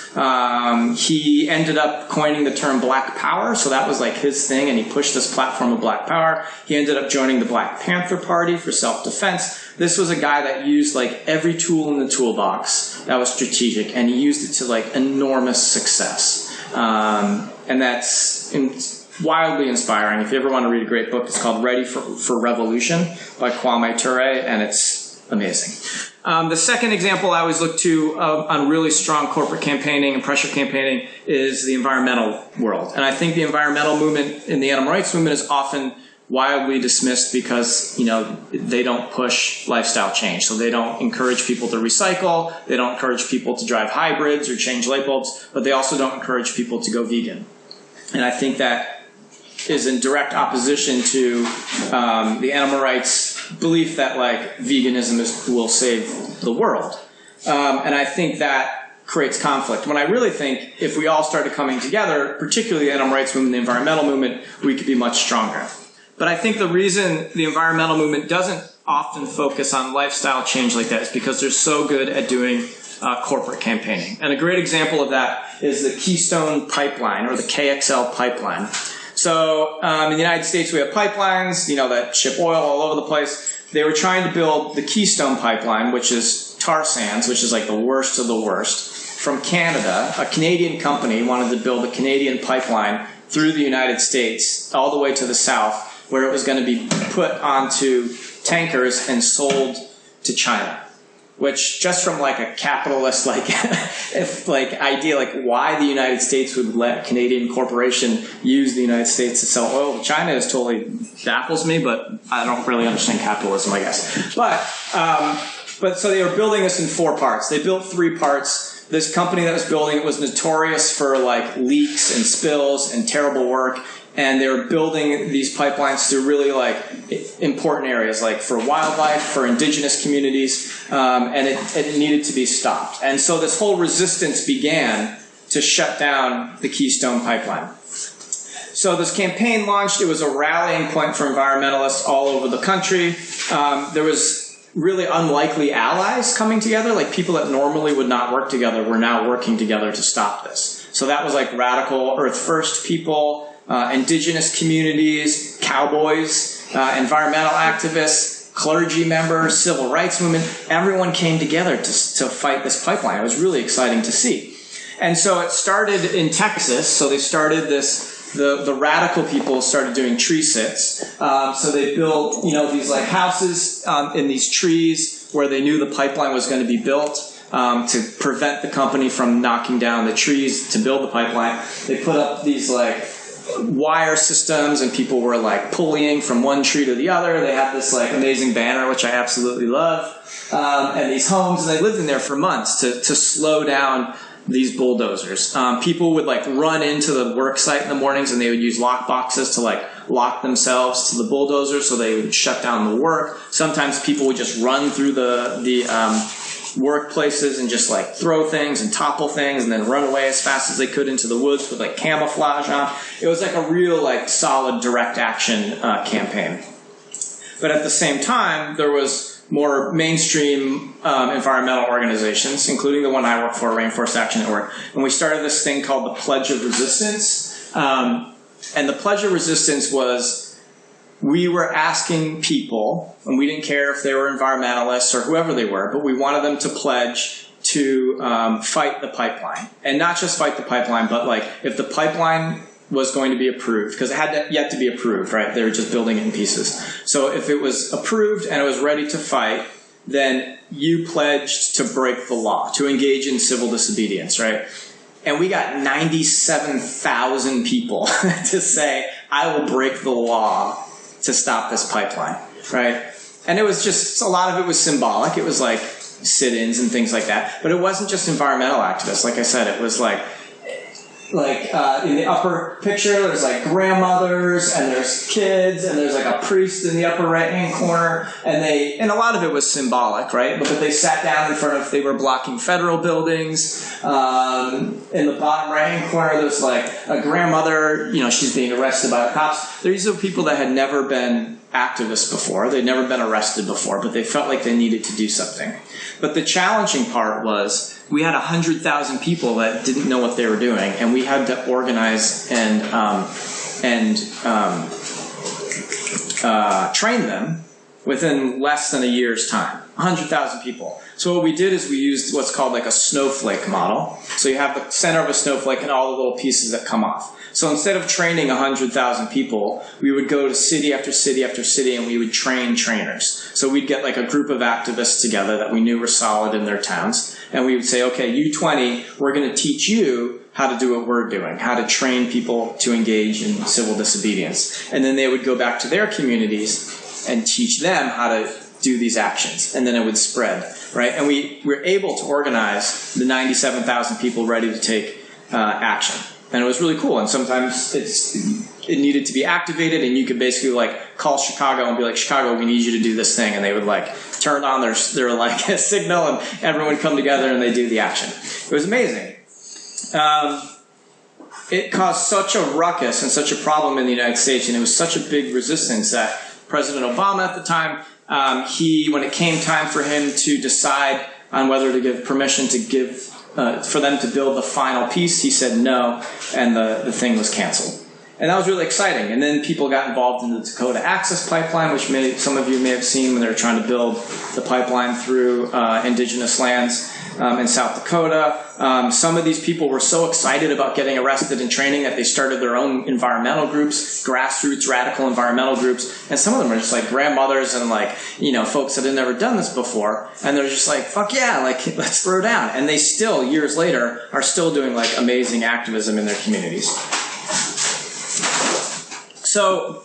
He ended up coining the term Black Power, so that was his thing, and he pushed this platform of Black Power. He ended up joining the Black Panther Party for self-defense. This was a guy that used every tool in the toolbox that was strategic, and he used it to enormous success. And that's wildly inspiring. If you ever want to read a great book, it's called Ready for Revolution by Kwame Ture, and it's amazing. The second example I always look to on really strong corporate campaigning and pressure campaigning is the environmental world. And I think the environmental movement in the animal rights movement is often wildly dismissed because, they don't push lifestyle change. So they don't encourage people to recycle. They don't encourage people to drive hybrids or change light bulbs, but they also don't encourage people to go vegan. And I think that is in direct opposition to the animal rights belief that veganism will save the world. And I think that creates conflict. When I really think if we all started coming together, particularly the animal rights movement, the environmental movement, we could be much stronger. But I think the reason the environmental movement doesn't often focus on lifestyle change like that is because they're so good at doing corporate campaigning. And a great example of that is the Keystone Pipeline, or the KXL pipeline. So in the United States, we have pipelines, that ship oil all over the place. They were trying to build the Keystone Pipeline, which is tar sands, which is the worst of the worst. From Canada, a Canadian company wanted to build a Canadian pipeline through the United States all the way to the south, where it was going to be put onto tankers and sold to China. Which, just from a capitalist idea, why the United States would let a Canadian corporation use the United States to sell oil to China is totally baffles me, but I don't really understand capitalism, I guess. But so they were building this in 4 parts. They built 3 parts. This company that was building it was notorious for leaks and spills and terrible work. And they were building these pipelines to really important areas, for wildlife, for indigenous communities, and it needed to be stopped. And so this whole resistance began to shut down the Keystone Pipeline. So this campaign launched. It was a rallying point for environmentalists all over the country. There was really unlikely allies coming together, people that normally would not work together were now working together to stop this. So that was radical Earth First people, indigenous communities, cowboys, environmental activists, clergy members, civil rights movement. Everyone came together to fight this pipeline. It was really exciting to see. And so it started in Texas. So they started the radical people started doing tree sits. So they built, these houses in these trees where they knew the pipeline was going to be built. To prevent the company from knocking down the trees to build the pipeline. They put up these wire systems, and people were pulleying from one tree to the other. They had this amazing banner, which I absolutely love, and these homes, and they lived in there for months to slow down these bulldozers. People would like run into the work site in the mornings, and they would use lock boxes to like lock themselves to the bulldozer so they would shut down the work. Sometimes people would just run through the workplaces and just like throw things and topple things and then run away as fast as they could into the woods with like camouflage on. It was like a real like solid direct action campaign. But at the same time, there was more mainstream environmental organizations, including the one I work for, Rainforest Action Network. And we started this thing called the Pledge of Resistance. And the Pledge of Resistance was, we were asking people, and we didn't care if they were environmentalists or whoever they were, but we wanted them to pledge to fight the pipeline. And not just fight the pipeline, but like if the pipeline was going to be approved, because it had yet to be approved, right? They were just building it in pieces. So if it was approved and it was ready to fight, then you pledged to break the law, to engage in civil disobedience, right? And we got 97,000 people to say, I will break the law to stop this pipeline, right? And it was just, a lot of it was symbolic. It was like sit-ins and things like that. But it wasn't just environmental activists. Like I said, it was like in the upper picture, there's like grandmothers and there's kids and there's like a priest in the upper right-hand corner, and a lot of it was symbolic, right? But they sat down in front of, they were blocking federal buildings. In the bottom right-hand corner, there's like a grandmother, you know, she's being arrested by the cops. These are people that had never been activists before. They'd never been arrested before, but they felt like they needed to do something. But the challenging part was, we had 100,000 people that didn't know what they were doing, and we had to organize and train them within less than a year's time. 100,000 people. So what we did is we used what's called like a snowflake model. So you have the center of a snowflake and all the little pieces that come off. So instead of training 100,000 people, we would go to city after city after city and we would train trainers. So we'd get like a group of activists together that we knew were solid in their towns. And we would say, okay, you 20, we're going to teach you how to do what we're doing, how to train people to engage in civil disobedience. And then they would go back to their communities and teach them how to do these actions. And then it would spread, right? And we were able to organize the 97,000 people ready to take action. And it was really cool. And sometimes it needed to be activated, and you could basically like call Chicago and be like, Chicago, we need you to do this thing. And they would like turn on their like signal, and everyone would come together and they do the action. It was amazing. It caused such a ruckus and such a problem in the United States, and it was such a big resistance that President Obama at the time, when it came time for him to decide on whether to give permission to give for them to build the final piece, he said no, and the thing was canceled. And that was really exciting. And then people got involved in the Dakota Access Pipeline, which some of you may have seen when they were trying to build the pipeline through indigenous lands in South Dakota. Some of these people were so excited about getting arrested and training that they started their own environmental groups, grassroots radical environmental groups. And some of them are just like grandmothers and like, you know, folks that had never done this before. And they're just like, fuck yeah, like let's throw down. And they still, years later, are still doing like amazing activism in their communities. So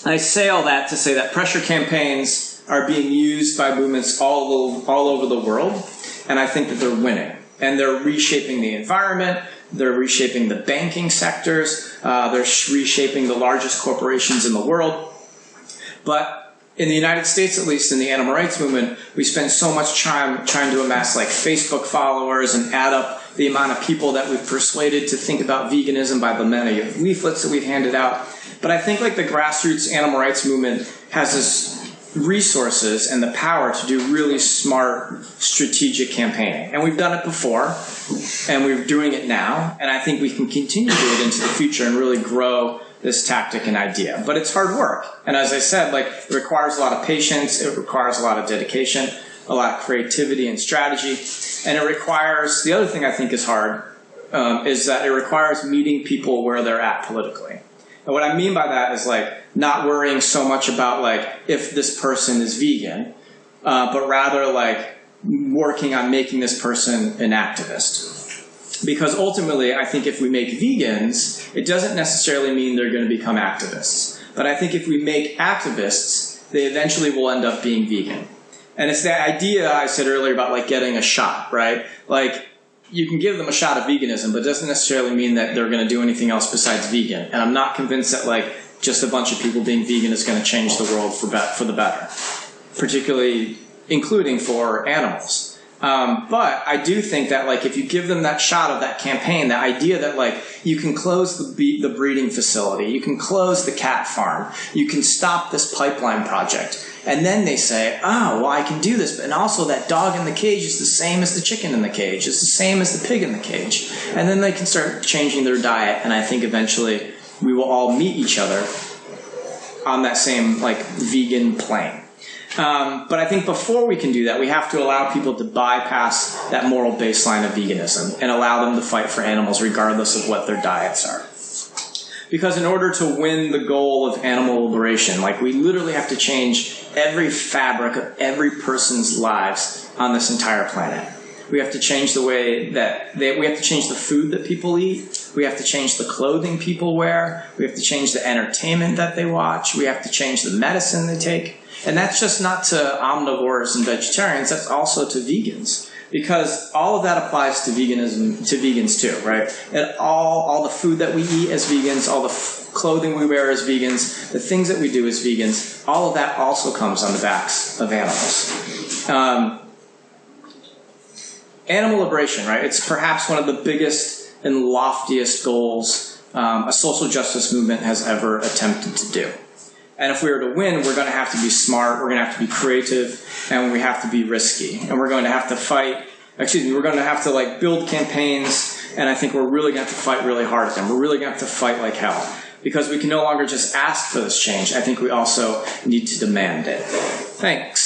I say all that to say that pressure campaigns are being used by movements all over the world, and I think that they're winning. And they're reshaping the environment, they're reshaping the banking sectors, they're reshaping the largest corporations in the world. But in the United States, at least in the animal rights movement, we spend so much time trying to amass like Facebook followers and add up the amount of people that we've persuaded to think about veganism by the many leaflets that we've handed out. But I think like the grassroots animal rights movement has this resources and the power to do really smart strategic campaigning. And we've done it before, and we're doing it now, and I think we can continue to do it into the future and really grow this tactic and idea. But it's hard work. And as I said, like it requires a lot of patience, it requires a lot of dedication, a lot of creativity and strategy, and it requires, the other thing I think is hard, is that it requires meeting people where they're at politically. And what I mean by that is like not worrying so much about like if this person is vegan, but rather like working on making this person an activist. Because ultimately, I think if we make vegans, it doesn't necessarily mean they're going to become activists. But I think if we make activists, they eventually will end up being vegan. And it's that idea I said earlier about like getting a shot, right? Like you can give them a shot of veganism, but it doesn't necessarily mean that they're going to do anything else besides vegan. And I'm not convinced that like just a bunch of people being vegan is going to change the world for the better, particularly including for animals. But I do think that like if you give them that shot of that campaign, the idea that like you can close the breeding facility, you can close the cat farm, you can stop this pipeline project, and then they say, oh, well, I can do this, and also that dog in the cage is the same as the chicken in the cage, it's the same as the pig in the cage, and then they can start changing their diet, and I think eventually we will all meet each other on that same like vegan plane. But I think before we can do that, we have to allow people to bypass that moral baseline of veganism and allow them to fight for animals regardless of what their diets are. Because in order to win the goal of animal liberation, like we literally have to change every fabric of every person's lives on this entire planet. We have to change the way that we have to change the food that people eat. We have to change the clothing people wear. We have to change the entertainment that they watch. We have to change the medicine they take. And that's just not to omnivores and vegetarians, that's also to vegans. Because all of that applies to veganism, to vegans too, right? And all the food that we eat as vegans, all the clothing we wear as vegans, the things that we do as vegans, all of that also comes on the backs of animals. Animal liberation, right? It's perhaps one of the biggest and loftiest goals a social justice movement has ever attempted to do. And if we were to win, we're going to have to be smart, we're going to have to be creative, and we have to be risky. And we're going to have to fight, we're going to have to like build campaigns, and I think we're really going to have to fight really hard at them. We're really going to have to fight like hell. Because we can no longer just ask for this change. I think we also need to demand it. Thanks.